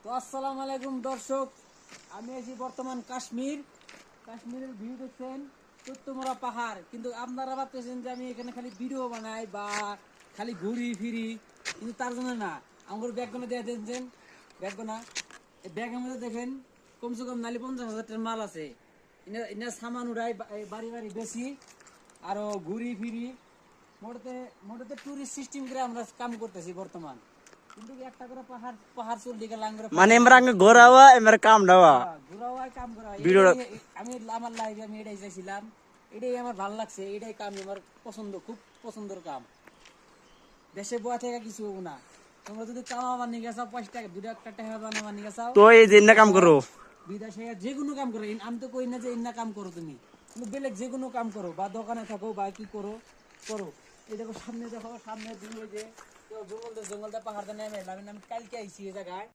তো আসসালামু আলাইকুম দর্শক, আমি আছি বর্তমান কাশ্মীরের ভিউ দেখছেন, চৈত্যমরা পাহাড়। কিন্তু আপনারা ভাবতেছেন যে আমি এখানে খালি ভিডিও বানাই বা খালি ঘুরি ফিরি, কিন্তু তার জন্য না। আমার ব্যাগগুলো দিয়ে দেখছেন, ব্যাগগুলো এই ব্যাগের মধ্যে দেখেন কমসে কম নালি 50,000 টাকার মাল আছে। ইনা সামান উড়াই বাড়ি বাড়ি বেশি, আরো ঘুরি ফিরি। মোটাতে টুরিস্ট সিস্টেম করে আমরা কাম করতেছি বর্তমান। কিন্তু একটা করে পাহাড় পাহাড় চলতে গেলাম মানে এমরা ঘোরাওয়া এমরা কাম দেওয়া ঘোরাও হয়, কাম করা হয়। ভিডিও আমি আমার লাইফে আমি এটাই চাইছিলাম, এটাই আমার ভালো লাগছে, এটাই কাম আমার পছন্দ, খুব পছন্দের কাম। দেশে বয়া থেকে কিছু হবো না। তোমরা যদি কামাবার নিয়ে গেছাও 5 টাকা 2 টাকা বানাবার নিয়ে গেছাও, তো এই যে না কাম করো বিদেশে যে কোনো কাম করো। আমি তো কই না যে ইন্না কাম করো তুমি, কিন্তু বেলেগ যে কোনো কাম করো, বা দোকানে থাকো বা কি করো করো। এই দেখো সামনে, দেখো সামনে তুমি ওই যে জঙ্গলতে পাহাড়টা নেমে এলাম, আমি কালকে আইছি এই জায়গায়।